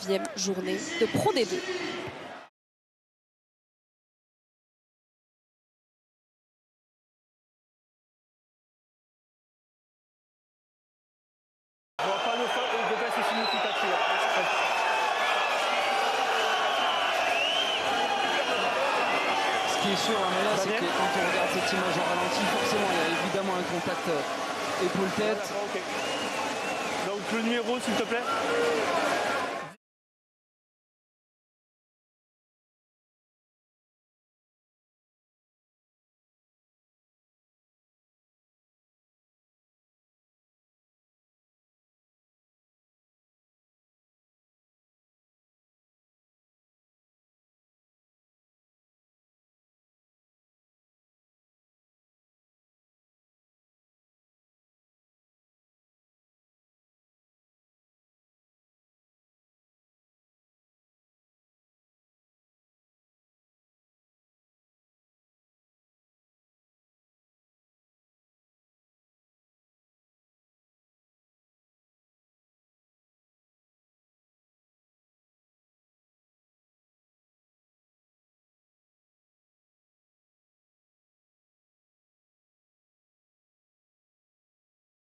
9e journée de Pro D2. Je vois pas de baisse significative. Ce qui est sûr, là, c'est que quand on regarde cette image en ralenti, forcément, il y a évidemment un contact épaule-tête. Okay. Donc le numéro, s'il te plaît.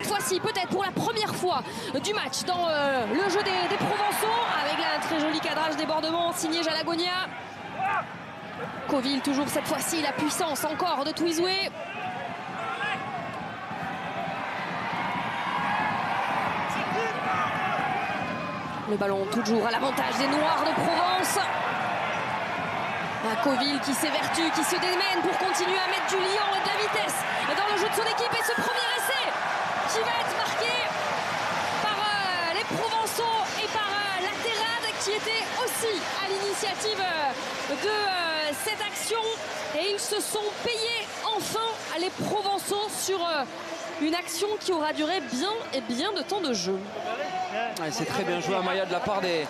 Fois-ci, peut-être pour la première fois du match dans le jeu des Provençaux, avec là un très joli cadrage débordement signé Jalagonia. Coville toujours cette fois-ci, la puissance encore de Twisway. Le ballon toujours à l'avantage des Noirs de Provence. Un Coville qui s'évertue, qui se démène pour continuer à mettre du liant et de la vitesse dans le jeu de son équipe. Et ce premier essai qui va être marqué par les Provençaux et par la Terrade qui était aussi à l'initiative de cette action. Et ils se sont payés enfin, les Provençaux, sur une action qui aura duré bien de temps de jeu. Ouais, c'est très bien joué, Amaya, de la part des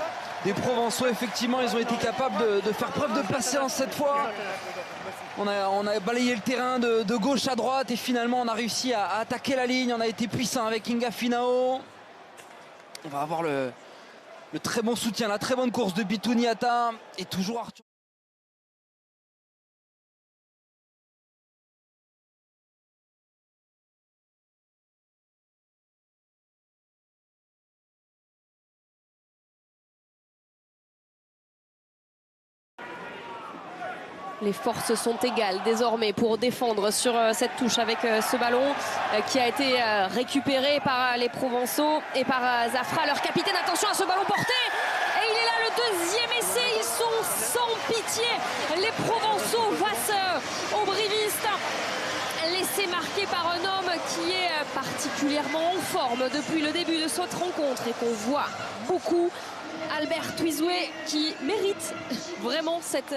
Provençaux. Effectivement, ils ont été capables de faire preuve de patience cette fois. On a balayé le terrain de gauche à droite et finalement on a réussi à attaquer la ligne. On a été puissant avec Inga Finao. On va avoir le très bon soutien, la très bonne course de Bitouniata et toujours Arthur. Les forces sont égales désormais pour défendre sur cette touche avec ce ballon qui a été récupéré par les Provençaux et par Zafra, leur capitaine. Attention à ce ballon porté, et il est là le deuxième essai. Ils sont sans pitié, les Provençaux, face aux Brivistes. Laissé marquer par un homme qui est particulièrement en forme depuis le début de cette rencontre et qu'on voit beaucoup, Albert Twisway, qui mérite vraiment cette...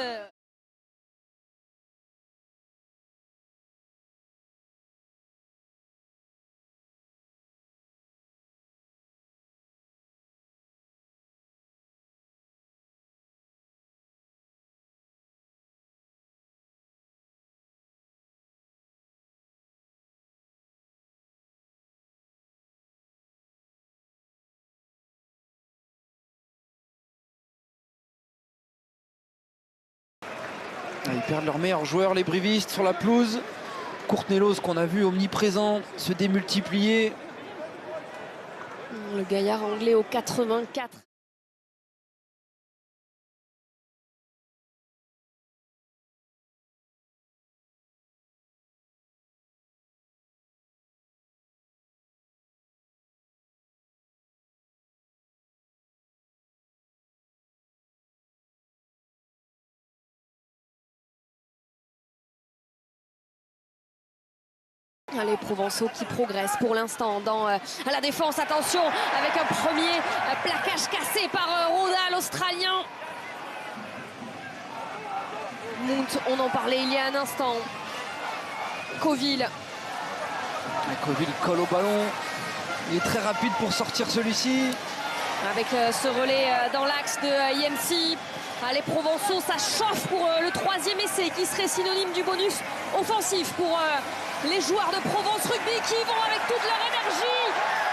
Ils perdent leurs meilleurs joueurs, les Brivistes, sur la pelouse. Courtnelos, qu'on a vu omniprésent, se démultiplier. Le gaillard anglais au 84. Les Provençaux qui progressent pour l'instant dans la défense. Attention, avec un premier plaquage cassé par Roda, l'Australien. Mount, on en parlait il y a un instant. Coville. Coville colle au ballon. Il est très rapide pour sortir celui-ci. Avec ce relais dans l'axe de Yemsi. Les Provençaux, ça chauffe pour le troisième essai qui serait synonyme du bonus offensif pour les joueurs de Provence Rugby qui vont avec toute leur énergie,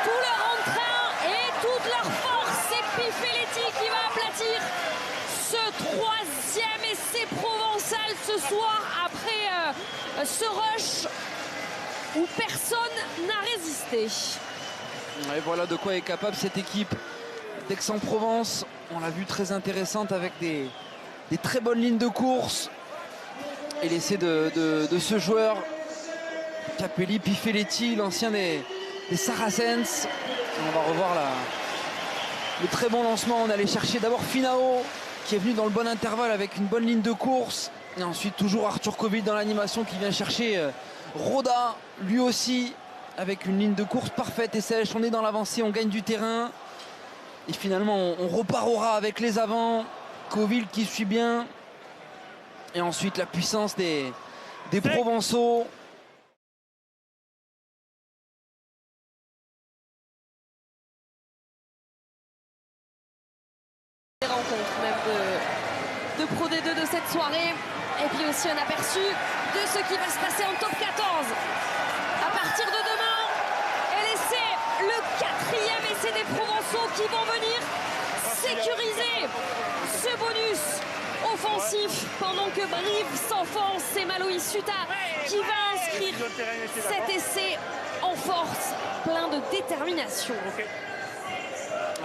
tout leur entrain et toute leur force. C'est Pifelletti qui va aplatir ce soir après ce rush où personne n'a résisté. Et voilà de quoi est capable cette équipe d'Aix-en-Provence. On l'a vu, très intéressante avec des très bonnes lignes de course. Et l'essai de ce joueur, Capelli Pifelletti, l'ancien des Saracens. On va revoir le très bon lancement. On allait chercher d'abord Finao, qui est venu dans le bon intervalle avec une bonne ligne de course. Et ensuite toujours Arthur Kovic dans l'animation qui vient chercher Roda, lui aussi avec une ligne de course parfaite et sèche. On est dans l'avancée, on gagne du terrain. Et finalement on repart au ras avec les avants. Kovic qui suit bien. Et ensuite la puissance des Provençaux. Des rencontres même de Pro D2 de cette soirée. Et puis aussi un aperçu de ce qui va se passer en top 14. À partir de demain, et c'est le 4e essai des Provençaux qui vont venir sécuriser ce bonus offensif pendant que Brive s'enfonce. C'est Maloï Suta qui va inscrire cet essai en force, plein de détermination.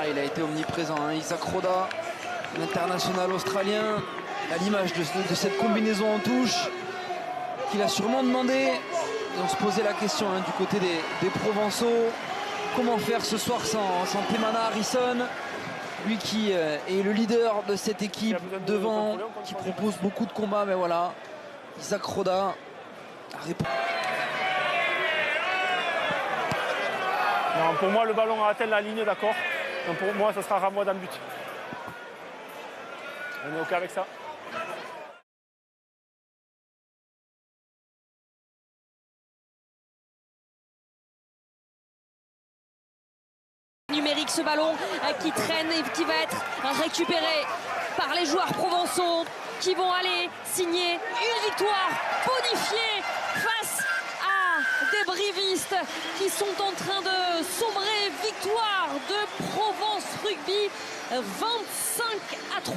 Il a été omniprésent, hein. Isaac Roda, l'international australien, à l'image de cette combinaison en touche qu'il a sûrement demandé. Et on se posait la question, hein, du côté des Provençaux, comment faire ce soir sans Temana Harrison, lui qui est le leader de cette équipe devant, qui propose beaucoup de combats. Mais voilà, Isaac Roda a répondu. Non, pour moi, le ballon a atteint la ligne, d'accord. Donc pour moi, ce sera Ramois dans le but. On est OK avec ça? Numérique, ce ballon qui traîne et qui va être récupéré par les joueurs provençaux qui vont aller signer une victoire bonifiée face à des brivistes qui sont en train de sombrer. Victoire de Provence Rugby 25-3.